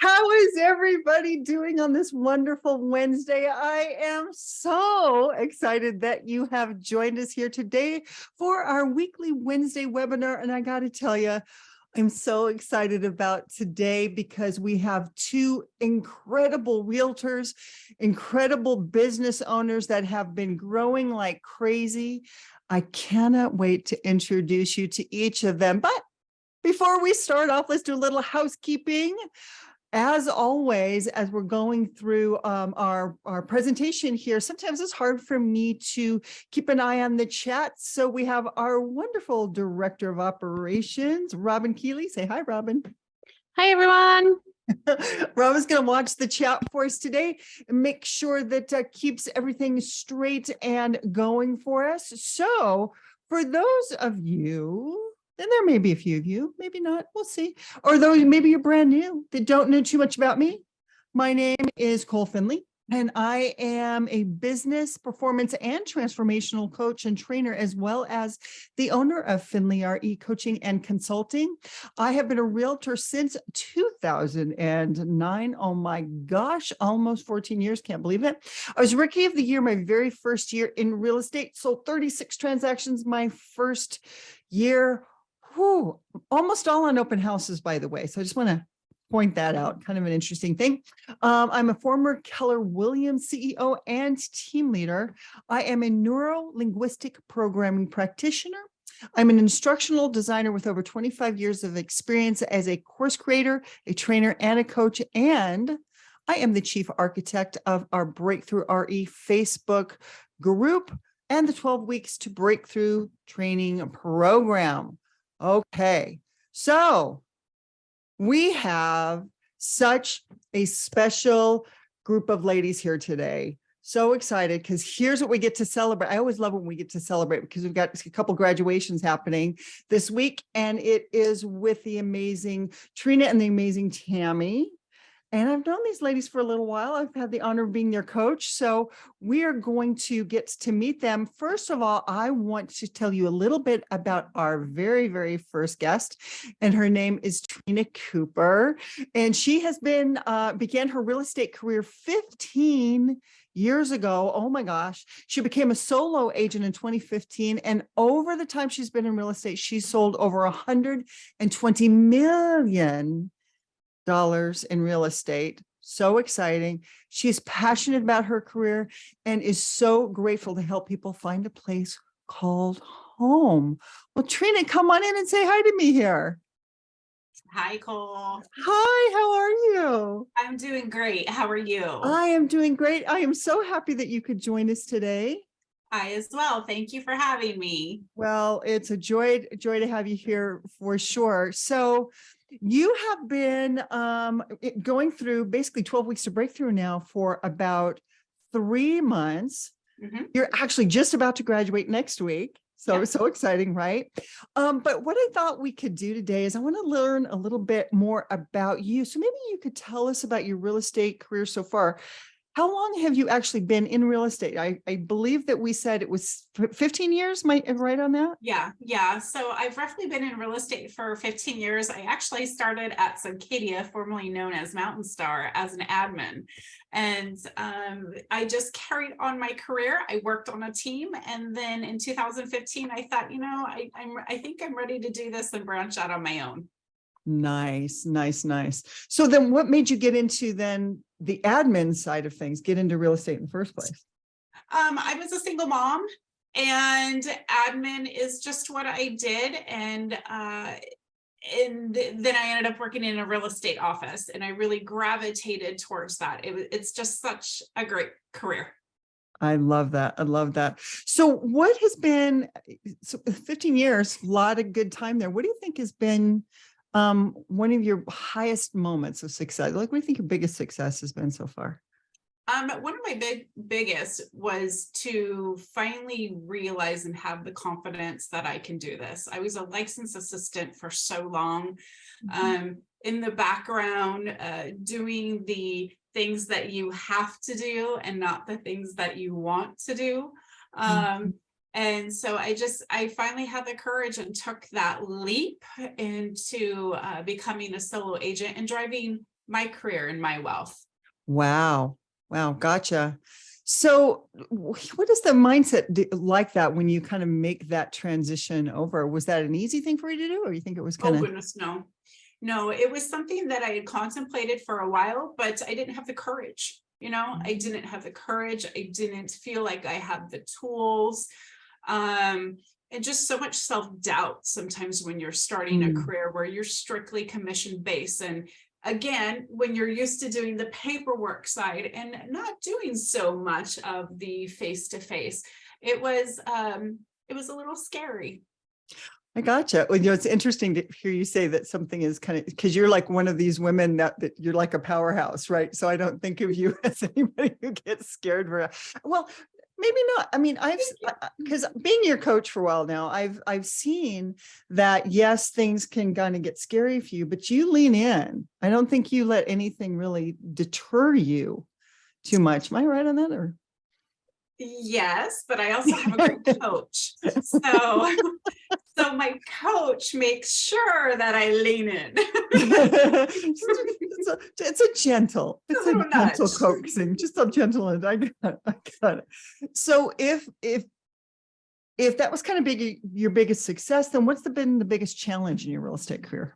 How is everybody doing on this wonderful Wednesday? I am so excited that you have joined us here today for our weekly Wednesday webinar. And I got to tell you, I'm so excited about today because we have two incredible realtors, incredible business owners that have been growing like crazy. I cannot wait to introduce you to each of them. But before we start off, let's do a little housekeeping. As always, as we're going through our presentation here, sometimes it's hard for me to keep an eye on the chat. So we have our wonderful Director of Operations, Robin Keeley. Say hi, Robin. Hi, everyone. Robin's going to watch the chat for us today and make sure that keeps everything straight and going for us. So for those of you, and there may be a few of you, maybe not, we'll see. Or those, maybe you're brand new that don't know too much about me. My name is Cole Finley, and I am a business performance and transformational coach and trainer, as well as the owner of Finley RE Coaching and Consulting. I have been a realtor since 2009. Oh my gosh, almost 14 years. Can't believe it. I was Rookie of the Year my very first year in real estate. Sold 36 transactions my first year. Whew, almost all on open houses, by the way. So I just want to point that out. Kind of an interesting thing. I'm a former Keller Williams CEO and team leader. I am a neuro-linguistic programming practitioner. I'm an instructional designer with over 25 years of experience as a course creator, a trainer, and a coach. And I am the chief architect of our Breakthrough RE Facebook group and the 12 Weeks to Breakthrough training program. Okay, so we have such a special group of ladies here today. So excited because here's what we get to celebrate. I always love when we get to celebrate because we've got a couple graduations happening this week, and it is with the amazing Trena and the amazing Tammie. And I've known these ladies for a little while. I've had the honor of being their coach. So we are going to get to meet them. First of all, I want to tell you a little bit about our very, very first guest. And her name is Trena Kupper. And she has been, began her real estate career 15 years ago. Oh my gosh. She became a solo agent in 2015. And over the time she's been in real estate, she's sold over $120 million in real estate. So exciting. She's passionate about her career and is so grateful to help people find a place called home. Well, Trena, come on in and say hi to me here. Hi, Cole. Hi, how are you? I'm doing great. How are you? I am doing great. I am so happy that you could join us today. I as well. Thank you for having me. Well, it's a joy to have you here for sure. So you have been going through basically 12 weeks to breakthrough now for about 3 months. Mm-hmm. You're actually just about to graduate next week. So, yeah. So exciting, right? But what I thought we could do today is I want to learn a little bit more about you. So maybe you could tell us about your real estate career so far. How long have you actually been in real estate? I believe that we said it was 15 years. Am I right on that? Yeah. So I've roughly been in real estate for 15 years. I actually started at Suncadia, formerly known as Mountain Star, as an admin. And I just carried on my career. I worked on a team. And then in 2015, I thought, I think I'm ready to do this and branch out on my own. Nice. So then what made you get into then the admin side of things, get into real estate in the first place? I was a single mom, and admin is just what I did. And then I ended up working in a real estate office, and I really gravitated towards that. It's just such a great career. I love that. So what has been 15 years, a lot of good time there. What do you think has been one of your highest moments of success? Like, what do you think your biggest success has been so far? One of my biggest was to finally realize and have the confidence that I can do this. I was a licensed assistant for so long, in the background, doing the things that you have to do and not the things that you want to do. And so I finally had the courage and took that leap into becoming a solo agent and driving my career and my wealth. Wow. Wow. Gotcha. So what is the mindset like that when you kind of make that transition over? Was that an easy thing for you to do, or you think it was kind Oh of? goodness, no. No, it was something that I had contemplated for a while, but I didn't have the courage. I didn't have the courage. I didn't feel like I had the tools. And just so much self-doubt sometimes when you're starting a career where you're strictly commission based. And again, when you're used to doing the paperwork side and not doing so much of the face-to-face, it was a little scary. I gotcha. Well, it's interesting to hear you say that something is kind of, because you're like one of these women that you're like a powerhouse, right? So I don't think of you as anybody who gets scared. Well, maybe not. I mean, because being your coach for a while now, I've seen that, yes, things can kind of get scary for you, but you lean in. I don't think you let anything really deter you too much. Am I right on that? Or Yes, but I also have a great coach. So my coach makes sure that I lean in. it's a gentle little nudge. coaxing, just a gentle, and I got it. So if that was kind of your biggest success, then what's been the biggest challenge in your real estate career?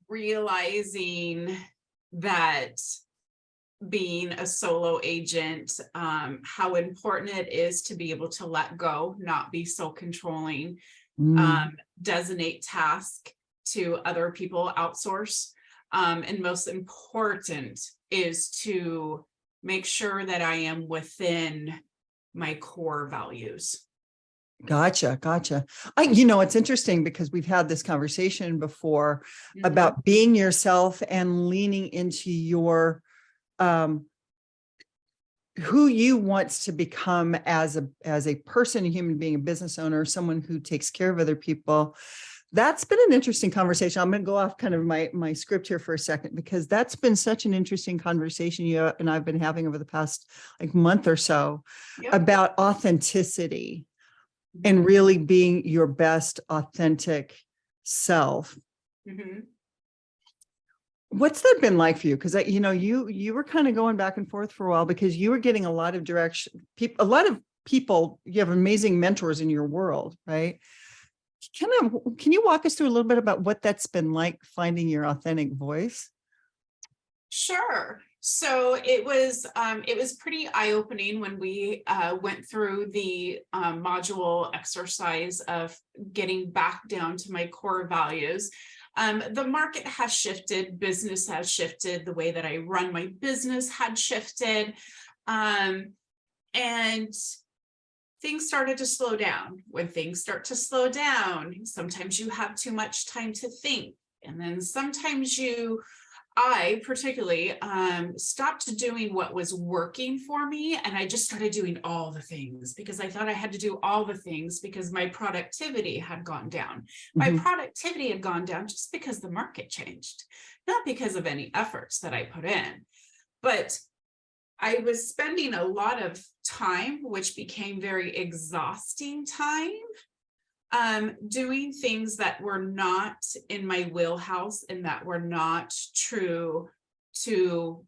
Realizing that being a solo agent, how important it is to be able to let go, not be so controlling, designate task to other people, outsource. And most important is to make sure that I am within my core values. Gotcha. It's interesting because we've had this conversation before about being yourself and leaning into your who you want to become as a person, a human being, a business owner, someone who takes care of other people. That's been an interesting conversation. I'm going to go off kind of my script here for a second, because that's been such an interesting conversation you and I've been having over the past month or so about authenticity and really being your best authentic self. What's that been like for you? Because you were kind of going back and forth for a while because you were getting a lot of direction. A lot of people, you have amazing mentors in your world, right? Can you walk us through a little bit about what that's been like, finding your authentic voice? Sure. So it was pretty eye-opening when we went through the module exercise of getting back down to my core values. The market has shifted, business has shifted, the way that I run my business had shifted, and things started to slow down. When things start to slow down, sometimes you have too much time to think, and then sometimes I particularly stopped doing what was working for me, and I just started doing all the things because I thought I had to do all the things because my productivity had gone down. My productivity had gone down just because the market changed, not because of any efforts that I put in. But I was spending a lot of time, which became very exhausting time, doing things that were not in my wheelhouse and that were not true to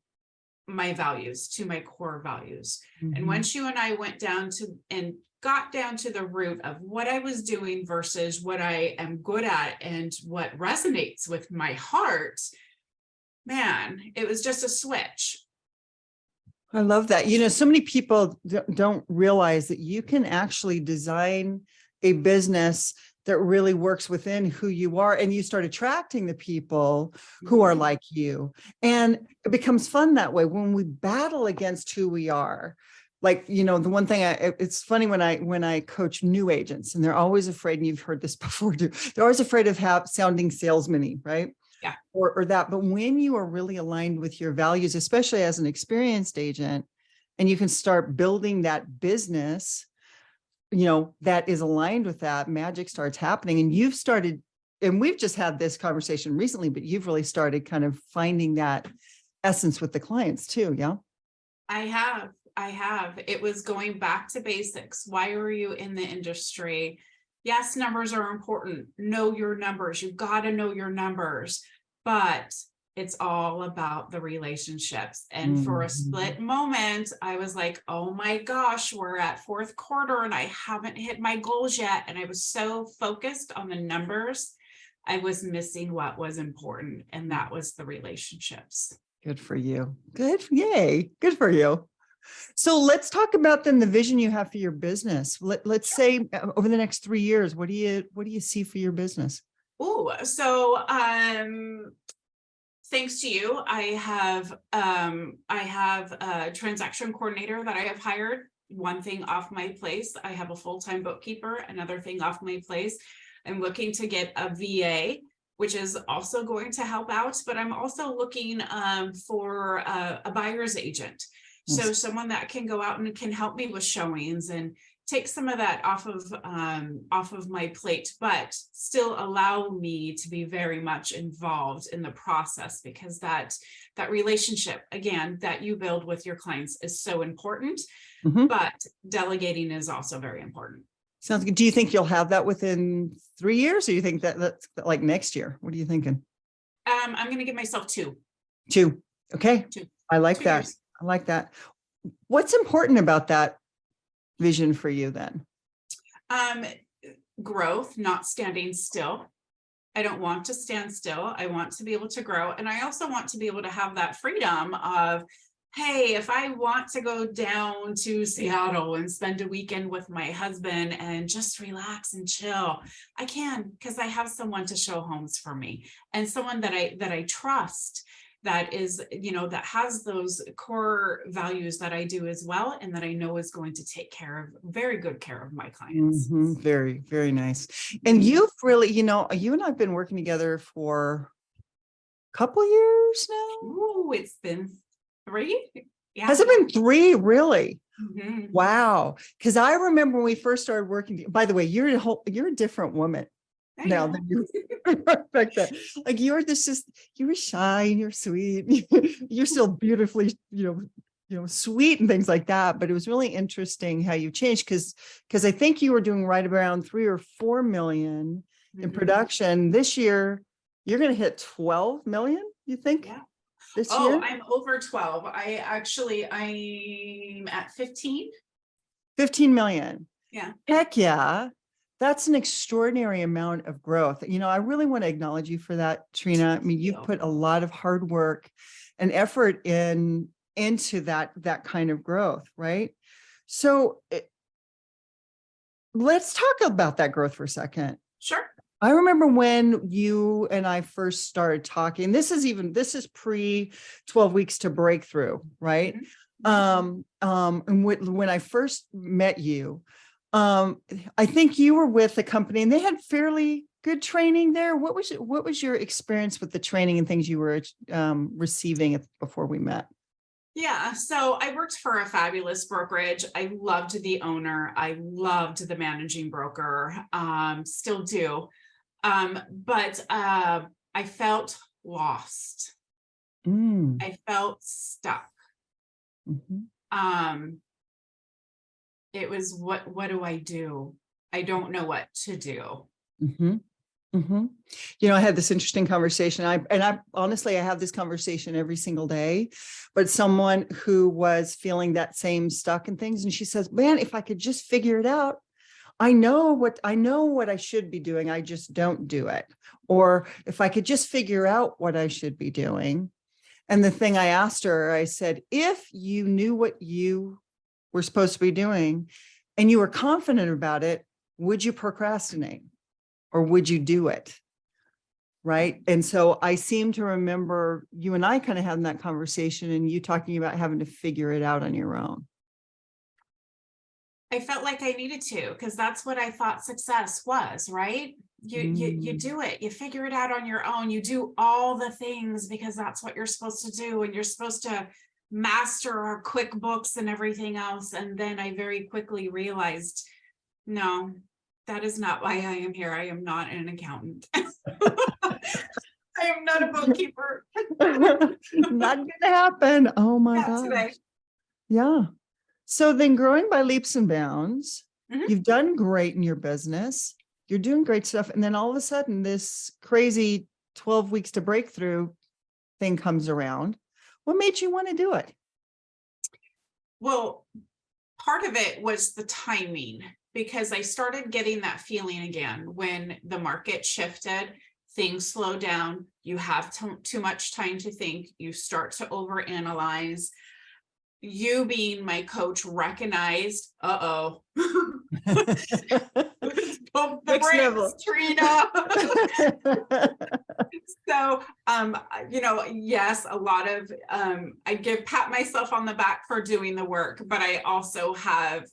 my values, to my core values. And once you and I went down to and got down to the root of what I was doing versus what I am good at and what resonates with my heart, man, it was just a switch. I love that. So many people don't realize that you can actually design a business that really works within who you are, and you start attracting the people who are like you. And it becomes fun that way. When we battle against who we are, the one thing it's funny when I coach new agents, and they're always afraid, and you've heard this before too, they're always afraid of sounding salesman-y, right? Yeah. Or that. But when you are really aligned with your values, especially as an experienced agent, and you can start building that business, that is aligned with that, magic starts happening. And you've started, and we've just had this conversation recently, but you've really started kind of finding that essence with the clients too. Yeah. I have. It was going back to basics. Why were you in the industry? Yes, numbers are important. Know your numbers. You got to know your numbers, but it's all about the relationships. And for a split moment, I was like, oh my gosh, we're at fourth quarter and I haven't hit my goals yet. And I was so focused on the numbers, I was missing what was important. And that was the relationships. Good for you. Good. Yay. Good for you. So let's talk about then the vision you have for your business. Let's say over the next 3 years, what do you see for your business? Oh, so thanks to you, I have a transaction coordinator that I have hired. One thing off my plate. I have a full-time bookkeeper, another thing off my plate. I'm looking to get a VA, which is also going to help out, but I'm also looking for a buyer's agent. So someone that can go out and can help me with showings and take some of that off of my plate, but still allow me to be very much involved in the process, because that relationship, again, that you build with your clients is so important, but delegating is also very important. Sounds good. Do you think you'll have that within 3 years, or you think that that's like next year? What are you thinking? I'm going to give myself 2. 2. Okay. 2. I like 2 that. years. I like that. What's important about that vision for you then? Growth, not standing still. I don't want to stand still. I want to be able to grow. And I also want to be able to have that freedom of, hey, if I want to go down to Seattle and spend a weekend with my husband and just relax and chill, I can, because I have someone to show homes for me, and someone that I trust, that is, that has those core values that I do as well, and that I know is going to take very good care of my clients. Very, very nice. And you've really, you and I've been working together for a couple years now. Ooh, it's been 3. Yeah. Has it been 3? Really? Wow. Because I remember when we first started working. By the way, you're a different woman now than you back then. Like you were shy and you're sweet. You're still beautifully, sweet and things like that. But it was really interesting how you changed, because I think you were doing right around 3 or 4 million in production. This year, you're going to hit 12 million, you think? Yeah. This year? I'm over 12. I'm at 15. 15 million. Yeah. Heck yeah. That's an extraordinary amount of growth. I really want to acknowledge you for that, Trena. I mean, you've put a lot of hard work and effort into that kind of growth, right? So let's talk about that growth for a second. Sure. I remember when you and I first started talking. This is pre 12 weeks to breakthrough, right? And when I first met you, I think you were with a company and they had fairly good training there. What was your experience with the training and things you were receiving before we met? Yeah, so I worked for a fabulous brokerage. I loved the owner. I loved the managing broker, still do. But I felt lost. I felt stuck. It was, what do I do? I don't know what to do. I had this interesting conversation. I honestly, I have this conversation every single day, but someone who was feeling that same stuck and things. And she says, man, if I could just figure it out, I know what I should be doing. I just don't do it. Or if I could just figure out what I should be doing. And the thing I asked her, I said, if you knew what you were supposed to be doing and you were confident about it, would you procrastinate or would you do it? Right. And so I seem to remember you and I kind of having that conversation and you talking about having to figure it out on your own. I felt like I needed to, because that's what I thought success was, right? You do it, you figure it out on your own, you do all the things because that's what you're supposed to do, and you're supposed to master our QuickBooks and everything else. And then I very quickly realized, no, that is not why I am here. I am not an accountant. I am not a bookkeeper. Not gonna happen. Oh my Not gosh. today. Yeah. So then growing by leaps and bounds, you've done great in your business. you're doing great stuff. And then all of a sudden this crazy 12 weeks to breakthrough thing comes around. What made you want to do it? Well, part of it was the timing, because I started getting that feeling again when the market shifted, things slow down, you have too much time to think, you start to overanalyze. You being my coach recognized, uh-oh. Pump the Next level. brakes, Trena. So, yes, a lot of, I pat myself on the back for doing the work, but I also have,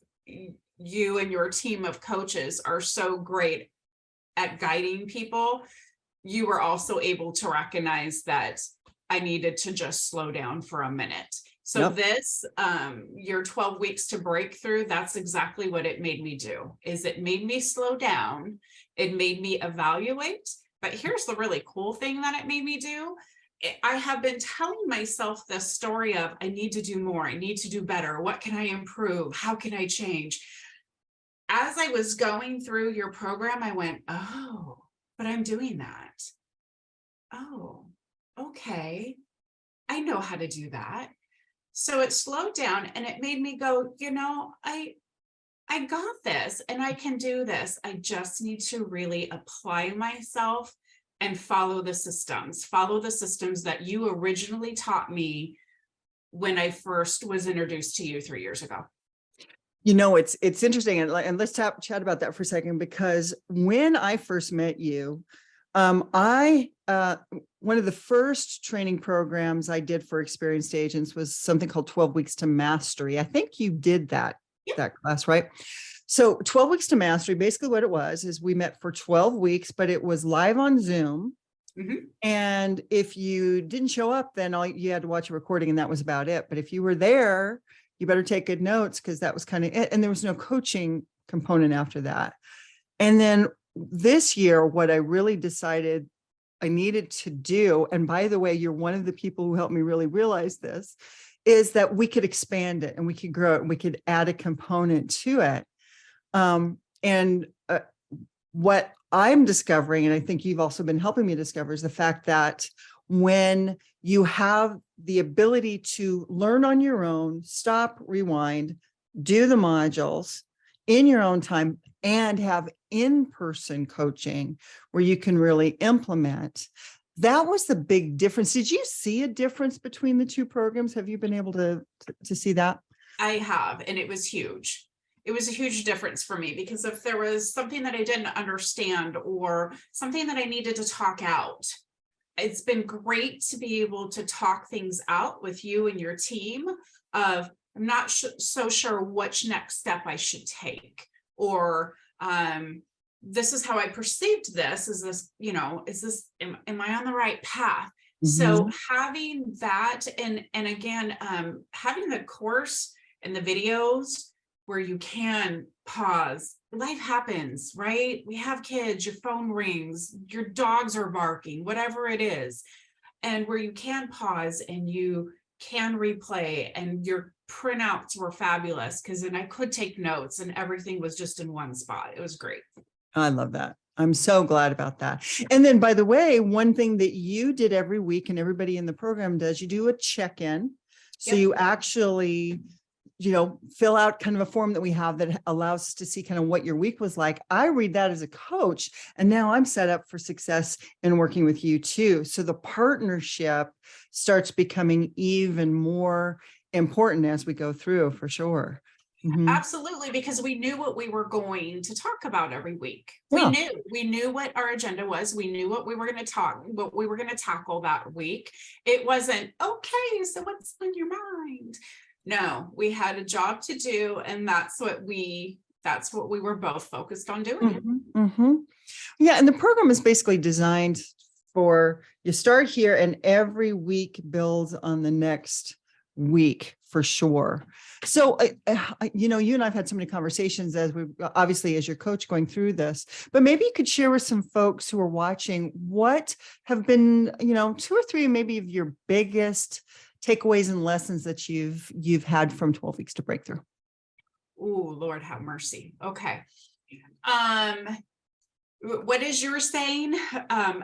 you and your team of coaches are so great at guiding people. You were also able to recognize that I needed to just slow down for a minute. So Yep. this, your 12 weeks to breakthrough, that's exactly what it made me do, is it made me slow down. It made me evaluate. But here's the really cool thing that it made me do. I have been telling myself this story of, I need to do more. I need to do better. What can I improve? How can I change? As I was going through your program, I went, oh, but I'm doing that. Oh, okay. I know how to do that. So it slowed down and it made me go, I got this and I can do this. I just need to really apply myself and follow the systems that you originally taught me when I first was introduced to you 3 years ago. It's interesting. And let's chat about that for a second, because when I first met you, one of the first training programs I did for experienced agents was something called 12 Weeks to Mastery. I think you did that class, right? So 12 Weeks to Mastery, basically what it was is we met for 12 weeks, but it was live on Zoom. Mm-hmm. And if you didn't show up, then you had to watch a recording and that was about it. But if you were there, you better take good notes, because that was kind of it. And there was no coaching component after that. And then this year, what I really decided I needed to do, and by the way, you're one of the people who helped me really realize this, is that we could expand it and we could grow it and we could add a component to it. What I'm discovering, and I think you've also been helping me discover, is the fact that when you have the ability to learn on your own, stop, rewind, do the modules in your own time, and have in-person coaching where you can really implement, that was the big difference. Did you see a difference between the two programs? Have you been able to see that? I have, and it was huge. It was a huge difference for me, because if there was something that I didn't understand or something that I needed to talk out, it's been great to be able to talk things out with you and your team of, I'm not so sure which next step I should take, or this is how I perceived this. Is this, am I on the right path? Mm-hmm. So having that, and again, having the course and the videos where you can pause. Life happens, right? We have kids, your phone rings, your dogs are barking, whatever it is. And where you can pause and you can replay, and your printouts were fabulous, because then I could take notes and everything was just in one spot. It was great. I love that. I'm so glad about that. And then, by the way, one thing that you did every week and everybody in the program does, you do a check-in. So you actually, fill out kind of a form that we have that allows us to see kind of what your week was like. I read that as a coach, and now I'm set up for success in working with you too. So the partnership starts becoming even more important as we go through, for sure. Mm-hmm. Absolutely, because we knew what we were going to talk about every week. Yeah. We knew what our agenda was. We knew what we were going to tackle that week. It wasn't, okay, so what's on your mind? No, we had a job to do, and that's what we were both focused on doing. Mm-hmm. Mm-hmm. Yeah, and the program is basically designed for, you start here and every week builds on the next week, for sure. So, you and I've had so many conversations as your coach going through this, but maybe you could share with some folks who are watching, what have been, 2 or 3 maybe of your biggest takeaways and lessons that you've had from 12 Weeks to Breakthrough. Oh, Lord have mercy. Okay. what is yours saying?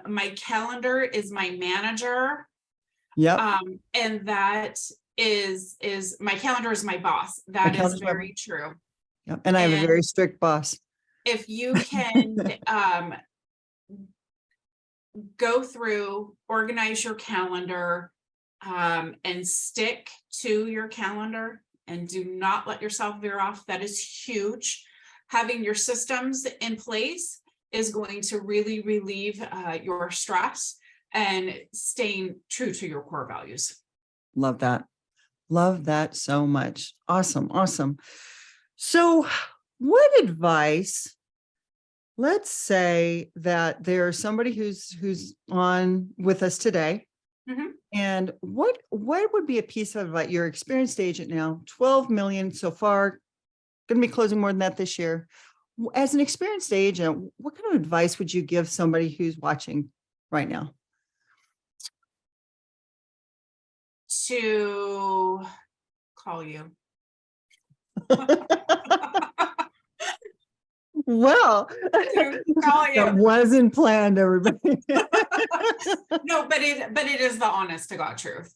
My calendar is my manager. Yep. And that is my calendar is my boss. My That is calendar's my boss. very true. Yep. And I have a And very strict boss. if you can go through, organize your calendar, and stick to your calendar and do not let yourself veer off, that is huge. Having your systems in place is going to really relieve your stress and staying true to your core values. Love that. Love that so much. Awesome. Awesome. So what advice, let's say that there's somebody who's on with us today. Mhm. And what would be a piece of advice? You're an experienced agent now, 12 million so far, going to be closing more than that this year. As an experienced agent, what kind of advice would you give somebody who's watching right now? To call you. Well, To call that you. wasn't planned, everybody. No, but it is the honest to God truth.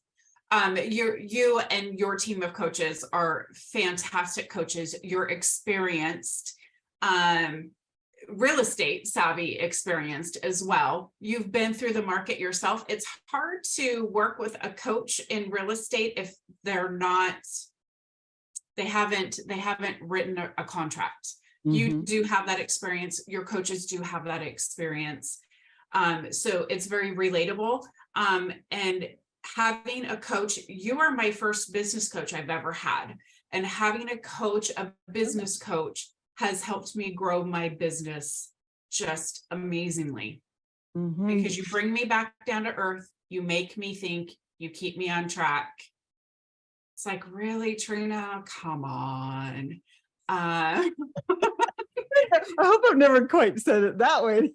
You and your team of coaches are fantastic coaches. You're experienced, real estate savvy, experienced as well. You've been through the market yourself. It's hard to work with a coach in real estate if they haven't written a contract. You do have that experience. Your coaches do have that experience. So it's very relatable. And having a coach, you are my first business coach I've ever had. And having a business coach has helped me grow my business just amazingly. Because you bring me back down to earth, you make me think, you keep me on track. It's like, really, Trena, come on. I hope I've never quite said it that way.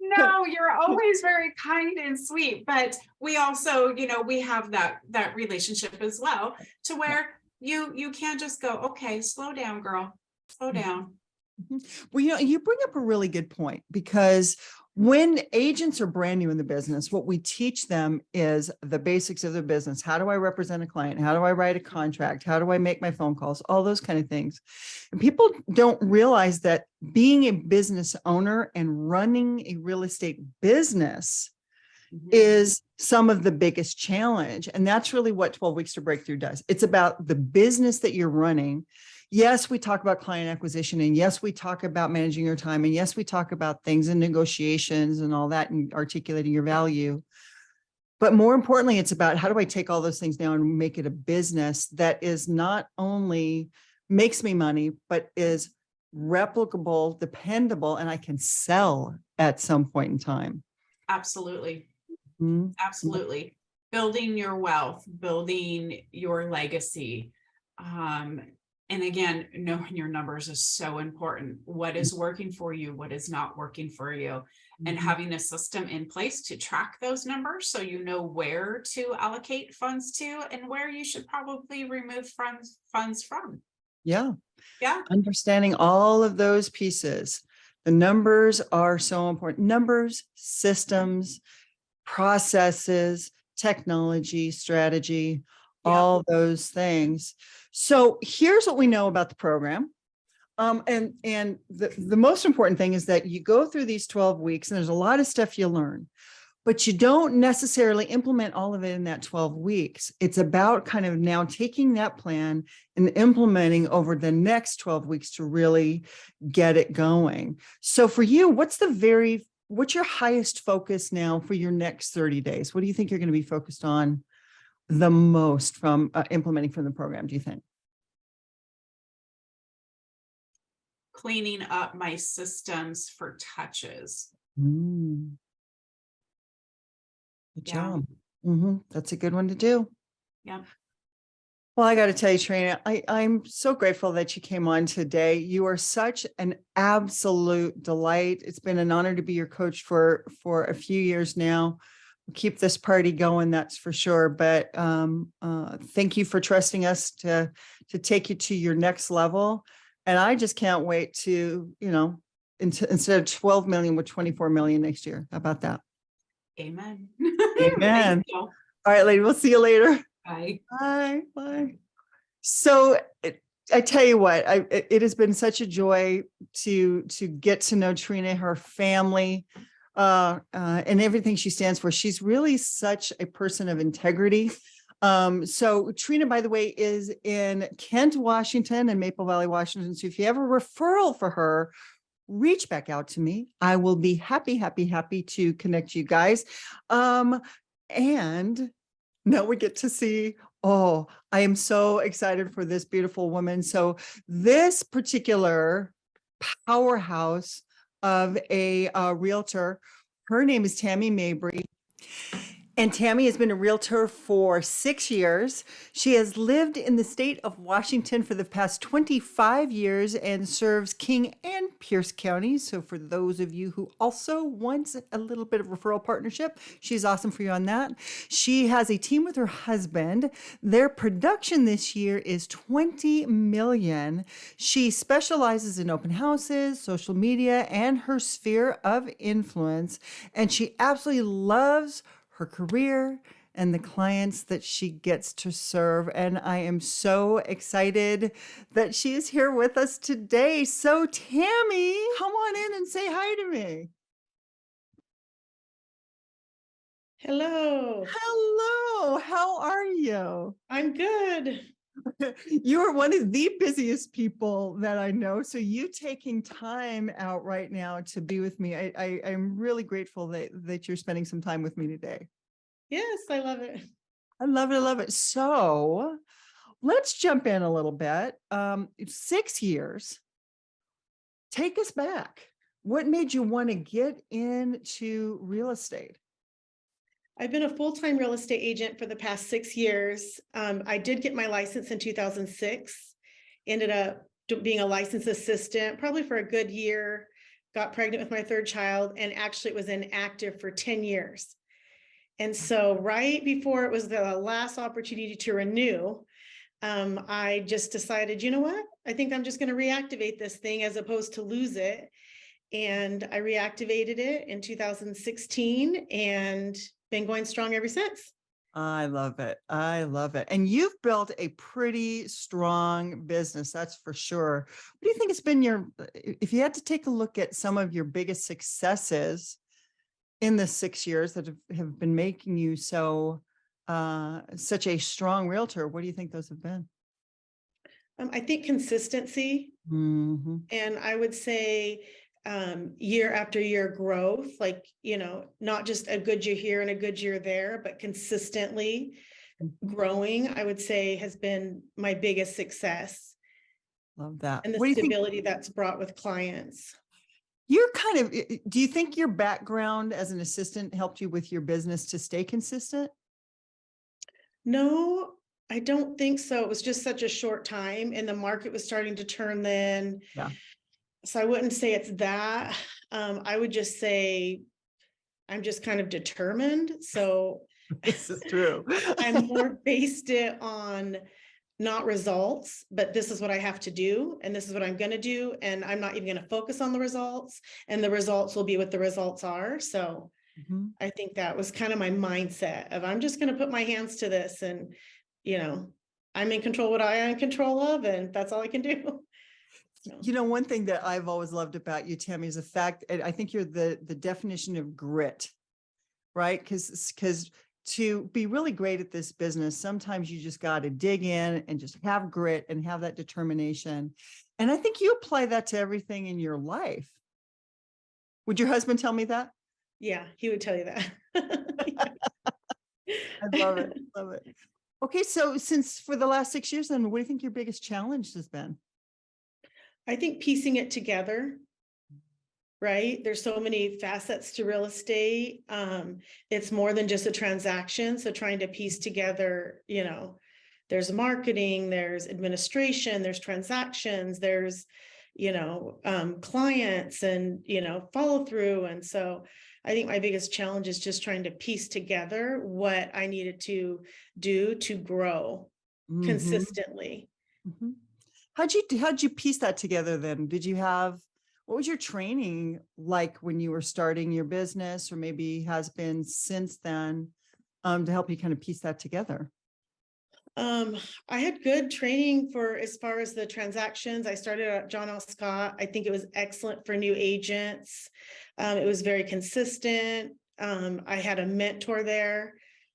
No, you're always very kind and sweet, but we also, we have that relationship as well, to where you can't just go, okay, slow down, girl, slow down. Well, you bring up a really good point, because when agents are brand new in the business, what we teach them is the basics of the business. How do I represent a client? How do I write a contract? How do I make my phone calls? All those kind of things. And people don't realize that being a business owner and running a real estate business is some of the biggest challenge. And that's really what 12 Weeks to Breakthrough does. It's about the business that you're running. Yes, we talk about client acquisition, and yes, we talk about managing your time, and yes, we talk about things and negotiations and all that and articulating your value. But more importantly, it's about how do I take all those things down and make it a business that is not only makes me money, but is replicable, dependable, and I can sell at some point in time. Absolutely. Mm-hmm. Absolutely. Building your wealth, building your legacy. And again, knowing your numbers is so important. What is working for you? What is not working for you? And having a system in place to track those numbers, so you know where to allocate funds to and where you should probably remove funds from. Yeah. Yeah. Understanding all of those pieces. The numbers are so important. Numbers, systems, processes, technology, strategy, all those things. So here's what we know about the program. And the most important thing is that you go through these 12 weeks and there's a lot of stuff you learn, but you don't necessarily implement all of it in that 12 weeks. It's about kind of now taking that plan and implementing over the next 12 weeks to really get it going. So for you, what's your highest focus now for your next 30 days? What do you think you're going to be focused on the most from implementing from the program, do you think? Cleaning up my systems for touches. Good job. That's a good one to do. Yeah. Well, I got to tell you, Trena, I'm so grateful that you came on today. You are such an absolute delight. It's been an honor to be your coach for a few years now. We'll keep this party going, that's for sure. But thank you for trusting us to take you to your next level. And I just can't wait to, instead of 12 million with 24 million next year. How about that? Amen. Amen. Thank you. All right, lady, we'll see you later. Bye. Bye. Bye. So I tell you what, it has been such a joy to get to know Trena, her family, and everything she stands for. She's really such a person of integrity. So Trena, by the way, is in Kent, Washington and Maple Valley, Washington. So if you have a referral for her, reach back out to me. I will be happy to connect you guys. And now we get to see, oh, I am so excited for this beautiful woman. So this particular powerhouse of a realtor, her name is Tammie Mabry. And Tammie has been a realtor for 6 years. She has lived in the state of Washington for the past 25 years and serves King and Pierce counties. So for those of you who also want a little bit of referral partnership, she's awesome for you on that. She has a team with her husband. Their production this year is 20 million. She specializes in open houses, social media, and her sphere of influence. And she absolutely loves her career and the clients that she gets to serve. And I am so excited that she is here with us today. So Tammie, come on in and say hi to me. Hello, Hello, how are you? I'm good. You are one of the busiest people that I know. So you taking time out right now to be with me, I'm really grateful that you're spending some time with me today. Yes, I love it. I love it. I love it. So let's jump in a little bit. 6 years. Take us back. What made you want to get into real estate? I've been a full-time real estate agent for the past 6 years. I did get my license in 2006, ended up being a licensed assistant probably for a good year, got pregnant with my third child, and actually it was inactive for 10 years. And so right before it was the last opportunity to renew, I just decided, you know what? I think I'm just going to reactivate this thing as opposed to lose it. And I reactivated it in 2016 and been going strong ever since. I love it. I love it. And you've built a pretty strong business, that's for sure. What do you think has been if you had to take a look at some of your biggest successes in the 6 years that have been making you such a strong realtor, what do you think those have been? I think consistency, Mm-hmm. and I would say year after year growth, like, not just a good year here and a good year there, but consistently growing, I would say has been my biggest success. Love that. And the What do you think? stability that's brought with clients. You're do you think your background as an assistant helped you with your business to stay consistent? No, I don't think so. It was just such a short time and the market was starting to turn then. Yeah. So I wouldn't say it's that. I would just say I'm just kind of determined. So This is true. I'm more based it on not results, but this is what I have to do. And this is what I'm going to do. And I'm not even going to focus on the results, and the results will be what the results are. So Mhm. I think that was kind of my mindset of I'm just going to put my hands to this and, I'm in control of what I am in control of, and that's all I can do. So, One thing that I've always loved about you, Tammie, is the fact, and I think you're the definition of grit, right? Because to be really great at this business, sometimes you just got to dig in and just have grit and have that determination. And I think you apply that to everything in your life. Would your husband tell me that? yeah, he would tell you that. I love it. Love it. Okay. So since for the last 6 years, then what do you think your biggest challenge has been? I think piecing it together, right? There's so many facets to real estate. It's more than just a transaction. So trying to piece together, there's marketing, there's administration, there's transactions, there's, clients and, follow through. And so I think my biggest challenge is just trying to piece together what I needed to do to grow Mhm. consistently. Mhm. How'd you piece that together then? Did you have What was your training like when you were starting your business, or maybe has been since then, to help you kind of piece that together? I had good training for as far as the transactions. I started at John L. Scott. I think it was excellent for new agents. It was very consistent. I had a mentor there,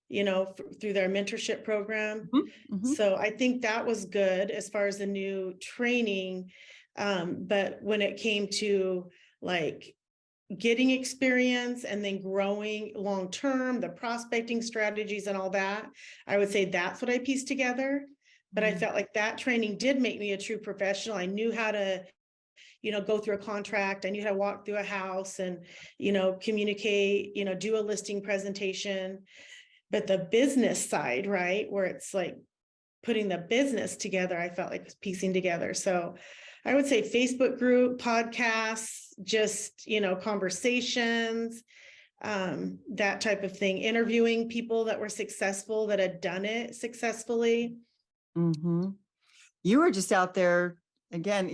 through their mentorship program. Mhm. So I think that was good as far as the new training. But when it came to like getting experience and then growing long term, the prospecting strategies and all that, I would say that's what I pieced together. But I felt like that training did make me a true professional. I knew how to, go through a contract. I knew how to walk through a house and, communicate, do a listing presentation. But the business side, right, where it's like putting the business together, I felt like was piecing together. So I would say Facebook group, podcasts, just, conversations, that type of thing, interviewing people that were successful, that had done it successfully. Mhm. You were just out there again,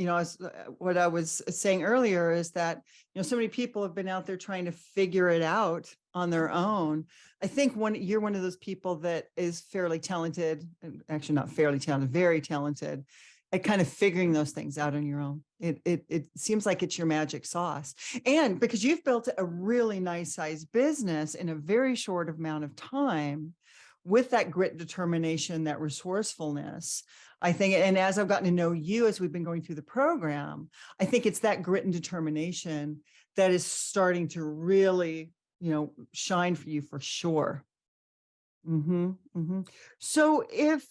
what I was saying earlier is that, so many people have been out there trying to figure it out on their own. I think you're one of those people that is fairly talented, and actually not fairly talented, very talented at kind of figuring those things out on your own. It seems like it's your magic sauce. And because you've built a really nice sized business in a very short amount of time with that grit, determination, that resourcefulness, I think, and as I've gotten to know you as we've been going through the program, I think it's that grit and determination that is starting to really, shine for you for sure. So if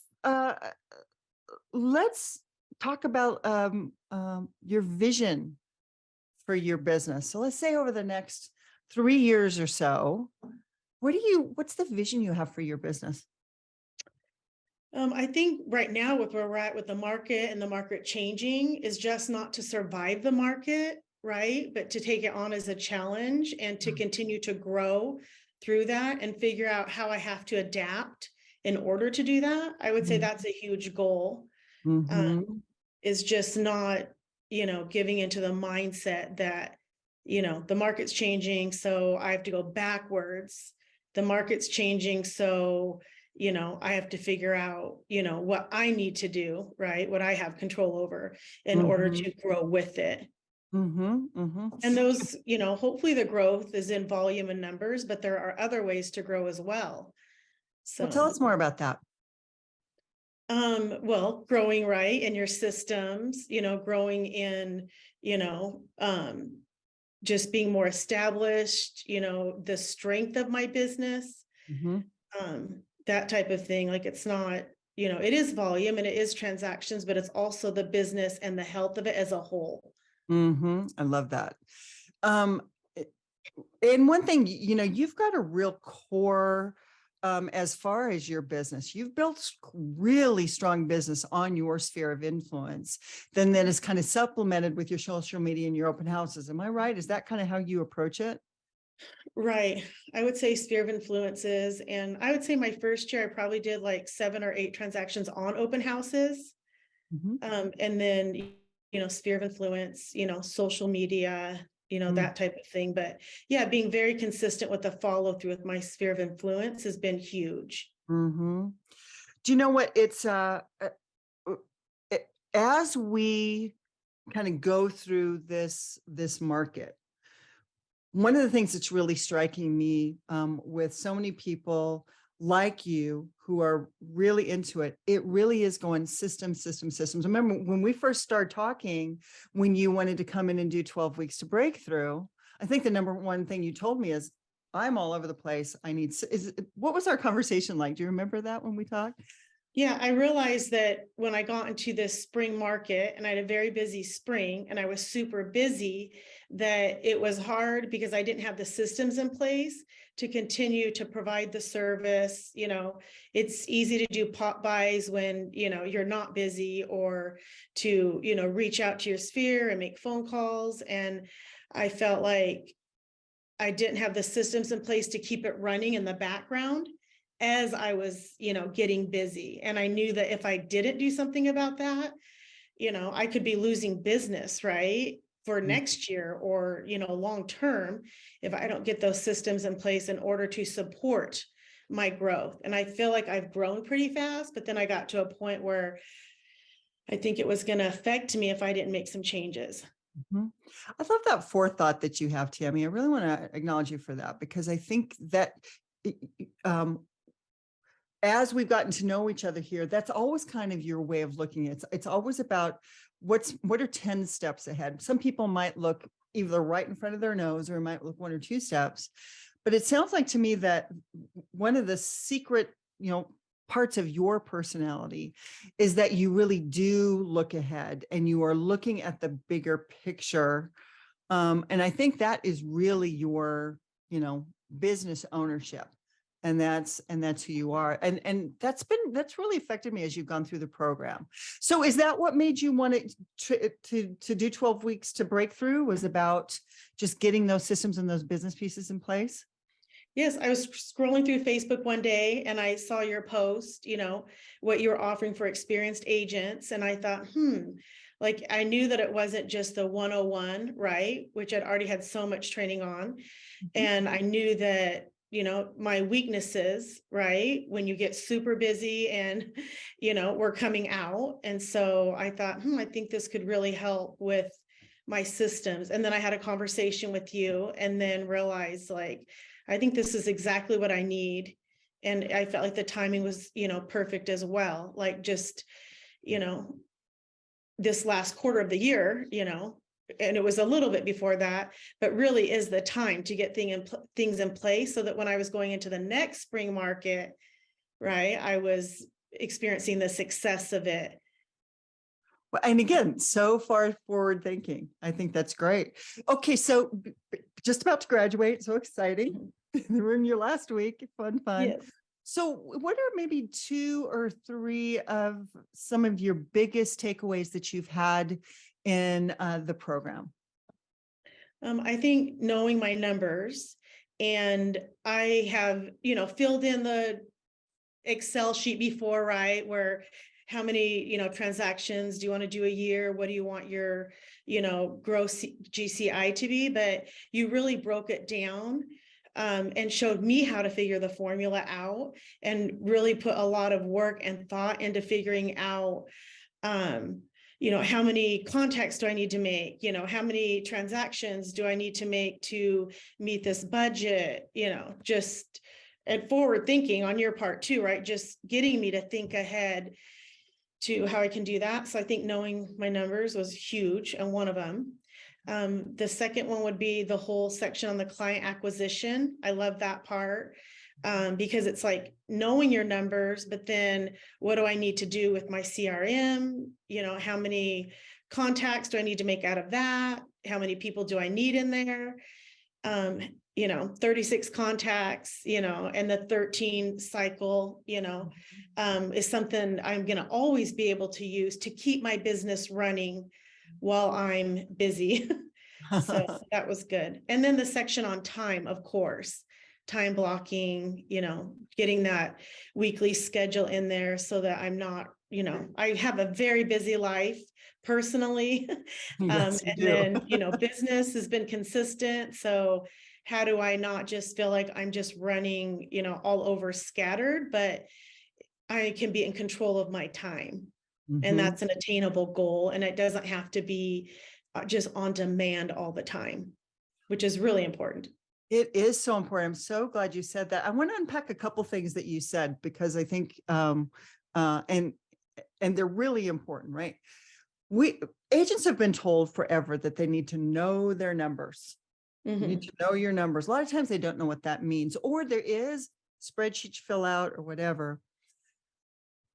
let's talk about your vision for your business. So let's say over the next 3 years or so, what's the vision you have for your business? I think right now with where we're at with the market and the market changing is just not to survive the market, right? But to take it on as a challenge and to continue to grow through that and figure out how I have to adapt in order to do that. I would say that's a huge goal. Mm-hmm. Is just not, giving into the mindset that, the market's changing, so I have to go backwards. The market's changing, so, I have to figure out, what I need to do, right? What I have control over in order to grow with it. And those, hopefully the growth is in volume and numbers, but there are other ways to grow as well. Well, tell So, us more about that. well, growing right in your systems, growing in, just being more established, the strength of my business, Mhm. that type of thing. Like it's not, it is volume and it is transactions, but it's also the business and the health of it as a whole. I love that. Um, and one thing, you've got a real core, as far as your business. You've built really strong business on your sphere of influence. Then that is kind of supplemented with your social media and your open houses. Am I right? Is that kind of how you approach it? Right. I would say sphere of influences. And I would say my first year, I probably did like 7 or 8 transactions on open houses. Mhm. And then, sphere of influence, social media, Mm. that type of thing. But yeah, being very consistent with the follow through with my sphere of influence has been huge. Mhm. Do you know what it's uh, as we kind of go through this market, one of the things that's really striking me, with so many people like you who are really into it, it really is going systems. Remember when we first started talking, when you wanted to come in and do 12 weeks to breakthrough, I think the number one thing you told me is, I'm all over the place. What was our conversation like? Do you remember that when we talked? Yeah, I realized that when I got into this spring market and I had a very busy spring and I was super busy, that it was hard because I didn't have the systems in place to continue to provide the service. It's easy to do pop buys when, you're not busy, or to, reach out to your sphere and make phone calls. And I felt like I didn't have the systems in place to keep it running in the background as I was, getting busy. And I knew that if I didn't do something about that, I could be losing business, right? for next year or, long term, if I don't get those systems in place in order to support my growth. And I feel like I've grown pretty fast, but then I got to a point where I think it was going to affect me if I didn't make some changes. Mhm. I love that forethought that you have, Tammie. I really want to acknowledge you for that, because I think that as we've gotten to know each other here, that's always kind of your way of looking at it. It's always about what are 10 steps ahead. Some people might look either right in front of their nose or might look 1 or 2 steps. But it sounds like to me that one of the secret, parts of your personality is that you really do look ahead and you are looking at the bigger picture. And I think that is really your, business ownership. And that's who you are. And that's really affected me as you've gone through the program. So is that what made you want to do 12 weeks to breakthrough, was about just getting those systems and those business pieces in place? Yes, I was scrolling through Facebook one day and I saw your post, what you were offering for experienced agents. And I thought, like I knew that it wasn't just the 101, right? Which I'd already had so much training on. And I knew that, my weaknesses, right? When you get super busy and, we're coming out. And so I thought, I think this could really help with my systems. And then I had a conversation with you and then realized I think this is exactly what I need. And I felt like the timing was, perfect as well. Like just, this last quarter of the year, and it was a little bit before that, but really is the time to get things in place so that when I was going into the next spring market, right, I was experiencing the success of it. Well, and again, so far forward thinking. I think that's great. Okay, so just about to graduate, so exciting. We're in your last week, fun. Yes. So what are maybe 2 or 3 of some of your biggest takeaways that you've had in the program? I think knowing my numbers, and I have, filled in the Excel sheet before, right? Where how many, transactions do you want to do a year? What do you want your, gross GCI to be? But you really broke it down and showed me how to figure the formula out and really put a lot of work and thought into figuring out, how many contacts do I need to make? How many transactions do I need to make to meet this budget? Just and forward thinking on your part too, right? Just getting me to think ahead to how I can do that. So I think knowing my numbers was huge and one of them. The second one would be the whole section on the client acquisition. I love that part because it's like knowing your numbers, but then what do I need to do with my CRM? How many contacts do I need to make out of that? How many people do I need in there? 36 contacts, and the 13 cycle, is something I'm going to always be able to use to keep my business running while I'm busy. So that was good. And then the section on time, of course, time blocking, getting that weekly schedule in there so that I'm not, I have a very busy life personally. Yes, you and do. then, business has been consistent. So how do I not just feel like I'm just running, all over scattered, but I can be in control of my time. And that's an attainable goal. And it doesn't have to be just on demand all the time, which is really important. It is so important. I'm so glad you said that. I want to unpack a couple things that you said, because I think, and they're really important, right? Agents have been told forever that they need to know their numbers. You need to know your numbers. A lot of times they don't know what that means, or there is spreadsheets fill out or whatever.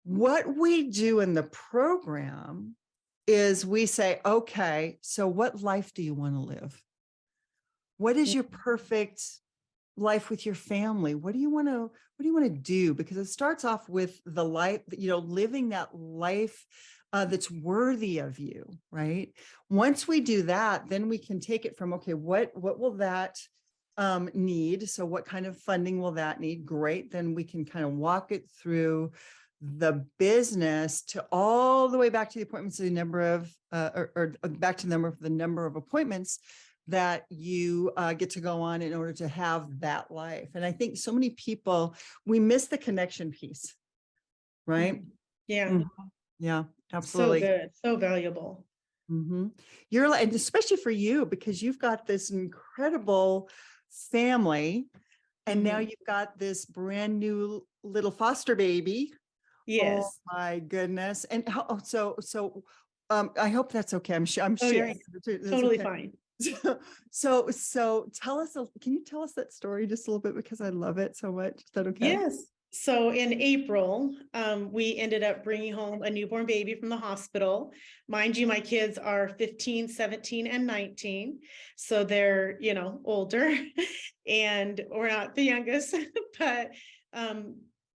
What we do in the program is we say, okay, so what life do you want to live? What is your perfect life with your family? What do you want to do? Because it starts off with the life, living that life that's worthy of you, right? Once we do that, then we can take it from, okay, what will that need? So what kind of funding will that need? Great. Then we can kind of walk it through the business to all the way back to the appointments, the number of, or back to the number of appointments that you get to go on in order to have that life. And I think so many people, we miss the connection piece, right? Yeah. Mhm. Yeah, So absolutely. good. So valuable. You're, and especially for you, because you've got this incredible family, and now you've got this brand new little foster baby. Oh Yes. my goodness. And I hope that's okay. I'm Oh, sharing. yes. That's Totally okay. fine. So tell us, can you tell us that story just a little bit? Because I love it so much. Is that okay? Yes. So in April, we ended up bringing home a newborn baby from the hospital. Mind you, my kids are 15, 17, and 19. So they're, older and we're not the youngest, but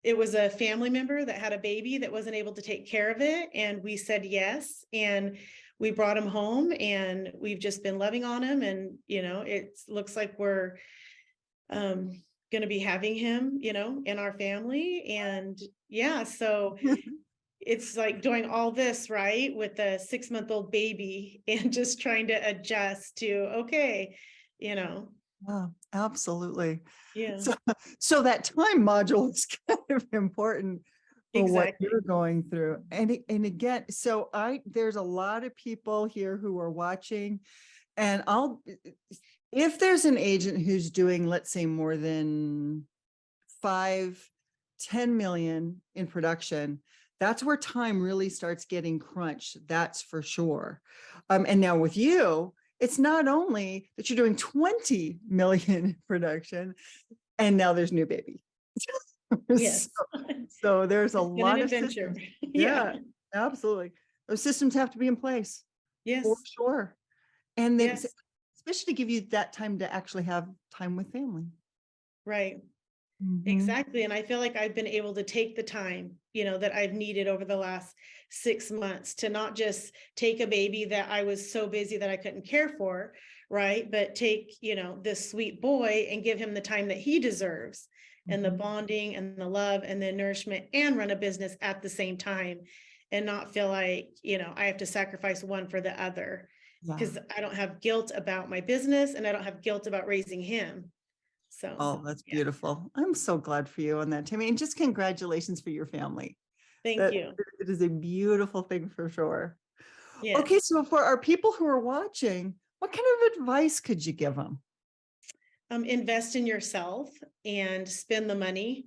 it was a family member that had a baby that wasn't able to take care of it. And we said yes. And we brought him home and we've just been loving on him. And, it looks like we're, going to be having him, in our family. And yeah, so it's like doing all this, right, with a 6-month-old baby and just trying to adjust to, okay, Yeah, absolutely. yeah, So that time module is kind of important for what exactly. you're going through. And again, so there's a lot of people here who are watching, and if there's an agent who's doing, let's say, more than 5-10 million in production, that's where time really starts getting crunched. That's for sure. And now with you, it's not only that you're doing 20 million in production, and now there's new baby. Yes. So there's a It's been an lot of adventure. systems. Yeah, absolutely. Those systems have to be in place for Yes. sure. And they, Yes. especially to give you that time to actually have time with family. Right. Mhm. Exactly. And I feel like I've been able to take the time, that I've needed over the last 6 months to not just take a baby that I was so busy that I couldn't care for, right? But take, this sweet boy and give him the time that he deserves and the Mhm. bonding and the love and the nourishment and run a business at the same time and not feel like, I have to sacrifice one for the other Yeah. because I don't have guilt about my business and I don't have guilt about raising him. So, Oh, that's yeah, beautiful. I'm so glad for you on that, Tammie. And just congratulations for your family. thank That you. it is a beautiful thing for sure. Okay, Yes. so for our people who are watching, what kind of advice could you give them? Invest in yourself and spend the money.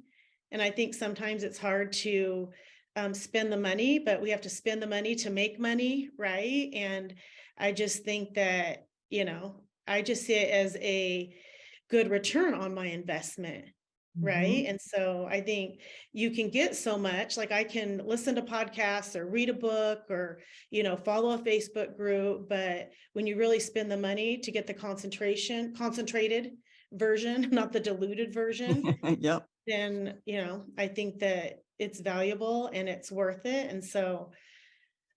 And I think sometimes it's hard to spend the money, but we have to spend the money to make money, right? And I just think that, I just see it as a good return on my investment. Right. And so I think you can get so much, like I can listen to podcasts or read a book or, follow a Facebook group. But when you really spend the money to get the concentrated version, not the diluted version, Yep. then, I think that it's valuable and it's worth it. And so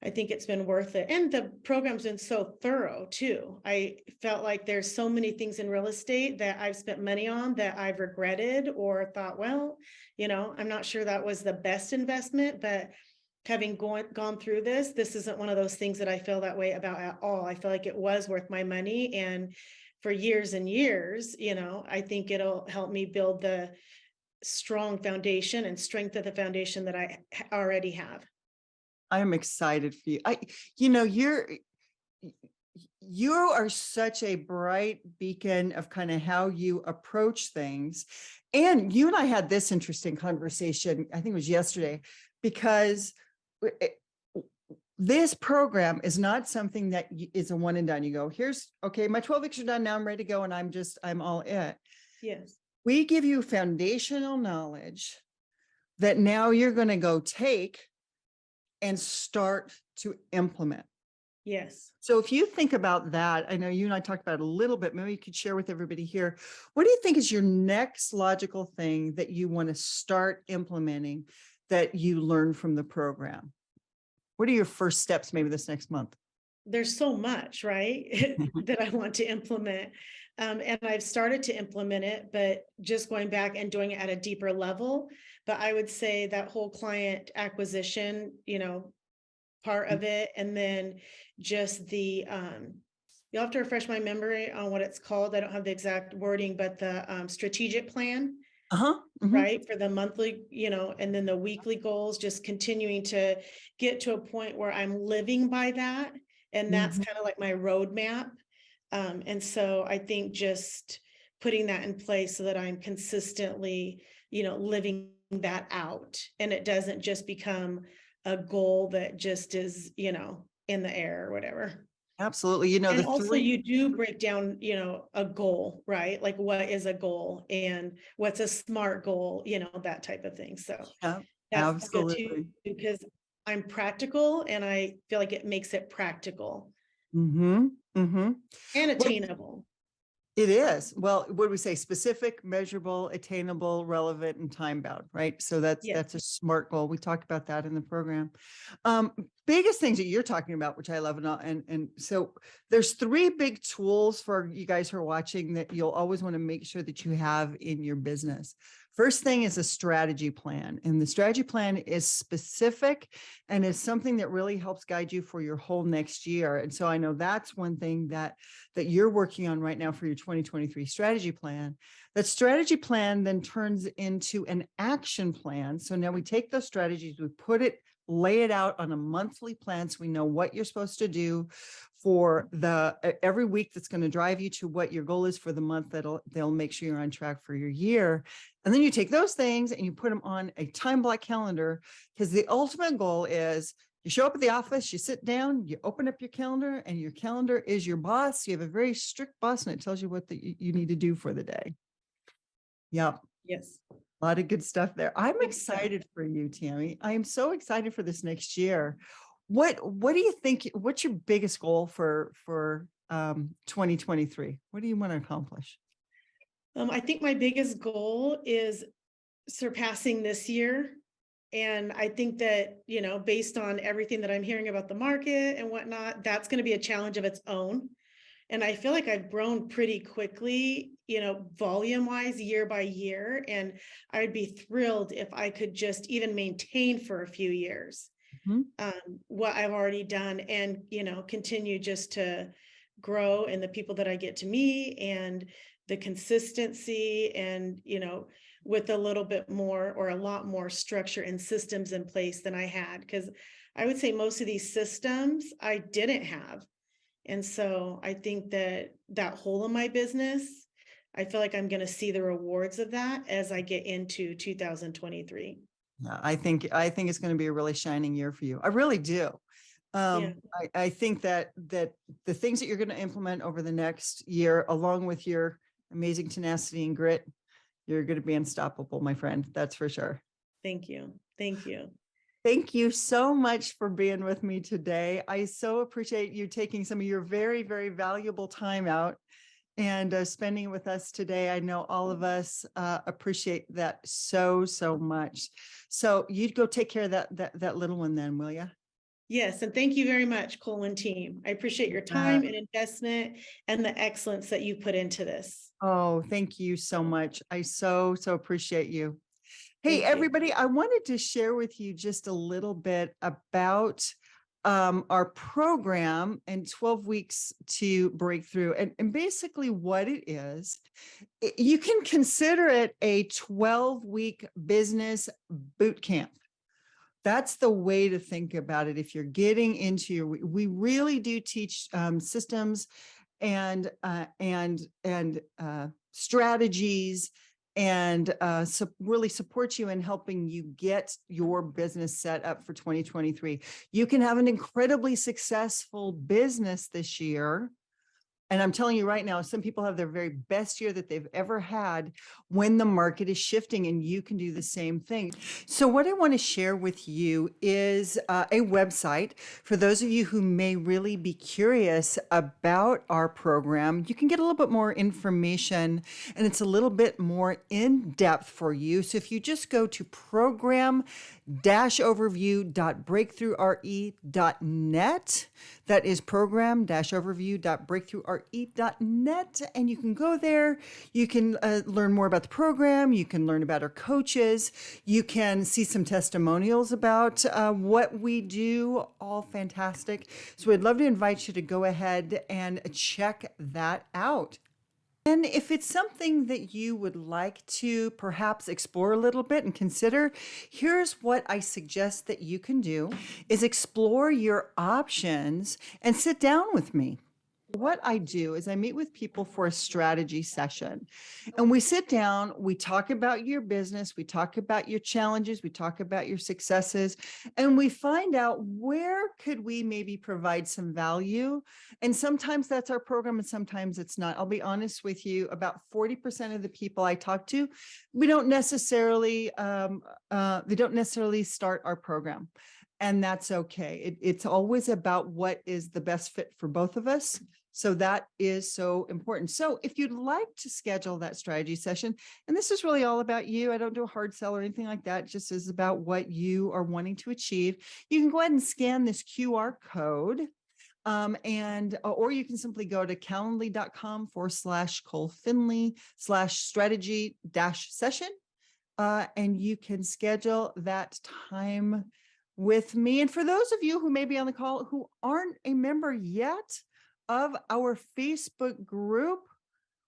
I think it's been worth it. And the program's been so thorough too. I felt like there's so many things in real estate that I've spent money on that I've regretted or thought, well, I'm not sure that was the best investment, but having gone through this isn't one of those things that I feel that way about at all. I feel like it was worth my money. And for years and years, I think it'll help me build the strong foundation and strength of the foundation that I already have. I'm excited for you. You are such a bright beacon of kind of how you approach things. And you and I had this interesting conversation, I think it was yesterday, because this program is not something that is a one and done. You go, okay, my 12 weeks are done. Now I'm ready to go. And I'm all it. Yes. We give you foundational knowledge that now you're going to go take and start to implement. Yes. So if you think about that, I know you and I talked about it a little bit, maybe you could share with everybody here. What do you think is your next logical thing that you want to start implementing that you learned from the program? What are your first steps maybe this next month? there's so much, right? That I want to implement. And I've started to implement it, but just going back and doing it at a deeper level. But I would say that whole client acquisition, part of it, and then just you'll have to refresh my memory on what it's called. I don't have the exact wording, but the strategic plan, Uh-huh. Mhm. right? For the monthly, and then the weekly goals, just continuing to get to a point where I'm living by that. And that's Mhm. kind of like my roadmap. And so I think just putting that in place so that I'm consistently, living that out, and it doesn't just become a goal that just is, in the air or whatever. Absolutely. You know, And the also three. you do break down, a goal, right? Like what is a goal and what's a SMART goal, that type of thing. So Yeah, that's good too, absolutely. because I'm practical and I feel like it makes it practical Mm-hmm. Mm-hmm. and Well, attainable. it is. Well, what do we say? Specific, measurable, attainable, relevant, and time bound, right? So Yes. that's a SMART goal. We talked about that in the program. Um, Biggest things that you're talking about, which I love, and so there's three big tools for you guys who are watching that you'll always want to make sure that you have in your business. First thing is a strategy plan, and the strategy plan is specific and is something that really helps guide you for your whole next year. And so I know that's one thing that you're working on right now for your 2023 strategy plan. That strategy plan then turns into an action plan. So now we take those strategies, we lay it out on a monthly plan so we know what you're supposed to do for every week that's going to drive you to what your goal is for the month. They'll make sure you're on track for your year. And then you take those things and you put them on a time block calendar, because the ultimate goal is you show up at the office, you sit down, you open up your calendar, and your calendar is your boss. You have a very strict boss, and it tells you what you need to do for the day. Yep. Yes. A lot of good stuff there. I'm Good stuff. excited for you, Tammie. I am so excited for this next year. What do you think? What's your biggest goal for 2023? What do you want to accomplish? I think my biggest goal is surpassing this year. And I think that, based on everything that I'm hearing about the market and whatnot, that's going to be a challenge of its own. And I feel like I've grown pretty quickly, volume wise, year by year. And I'd be thrilled if I could just even maintain for a few years Mhm. what I've already done, and, continue just to grow in the people that I get to meet and the consistency, and, with a little bit more or a lot more structure and systems in place than I had. Because I would say most of these systems I didn't have. And so I think that hole in my business, I feel like I'm going to see the rewards of that as I get into 2023. Yeah, I think it's going to be a really shining year for you. I really do. Yeah. I think that the things that you're going to implement over the next year, along with your amazing tenacity and grit, you're going to be unstoppable, my friend. That's for sure. Thank you. Thank you. Thank you so much for being with me today. I so appreciate you taking some of your very, very valuable time out and spending it with us today. I know all of us appreciate that so, so much. So you'd go take care of that little one then, will you? Yes. And thank you very much, Colin team. I appreciate your time and investment and the excellence that you put into this. Oh, thank you so much. I so, so appreciate you. Hey, Thank you. everybody, I wanted to share with you just a little bit about our program and 12 weeks to breakthrough. And basically what it is, you can consider it a 12-week business boot camp. That's the way to think about it. If you're getting into we really do teach systems and strategies, and really support you in helping you get your business set up for 2023. You can have an incredibly successful business this year. And I'm telling you right now, some people have their very best year that they've ever had when the market is shifting, and you can do the same thing. So what I want to share with you is a website for those of you who may really be curious about our program. You can get a little bit more information, and it's a little bit more in depth for you. So if you just go to program.realestateagent.com, program-overview.breakthroughre.net. That is program-overview.breakthroughre.net. And you can go there. You can learn more about the program. You can learn about our coaches. You can see some testimonials about what we do. All fantastic. So we'd love to invite you to go ahead and check that out. And if it's something that you would like to perhaps explore a little bit and consider, here's what I suggest that you can do is explore your options and sit down with me. What I do is I meet with people for a strategy session, and we sit down, we talk about your business, we talk about your challenges, we talk about your successes, and we find out where could we maybe provide some value. And sometimes that's our program and sometimes it's not. I'll be honest with you, about 40% of the people I talk to, we don't necessarily, they don't necessarily start our program. And that's okay. It's always about what is the best fit for both of us. So that is so important. So if you'd like to schedule that strategy session, and this is really all about you, I don't do a hard sell or anything like that. It just is about what you are wanting to achieve. You can go ahead and scan this QR code. Or you can simply go to calendly.com/Cole-Finley/strategy-session. And you can schedule that time with me. And for those of you who may be on the call who aren't a member yet of our Facebook group,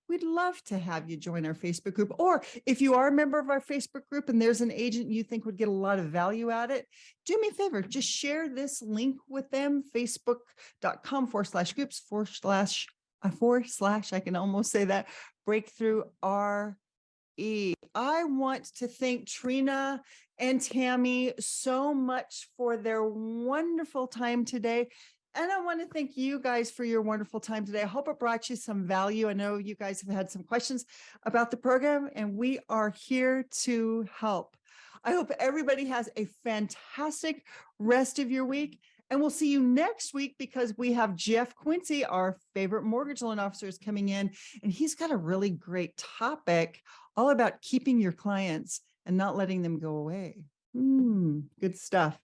we'd love to have you join our Facebook group. Or if you are a member of our Facebook group and there's an agent you think would get a lot of value out of it, do me a favor, just share this link with them, facebook.com/groups// I can almost say that, breakthrough RE. I want to thank Trena and Tammie so much for their wonderful time today. And I want to thank you guys for your wonderful time today. I hope it brought you some value. I know you guys have had some questions about the program, and we are here to help. I hope everybody has a fantastic rest of your week. And we'll see you next week because we have Jeff Quincy, our favorite mortgage loan officer, is coming in, and he's got a really great topic all about keeping your clients and not letting them go away. Good stuff.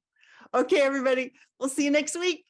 Okay, everybody, we'll see you next week.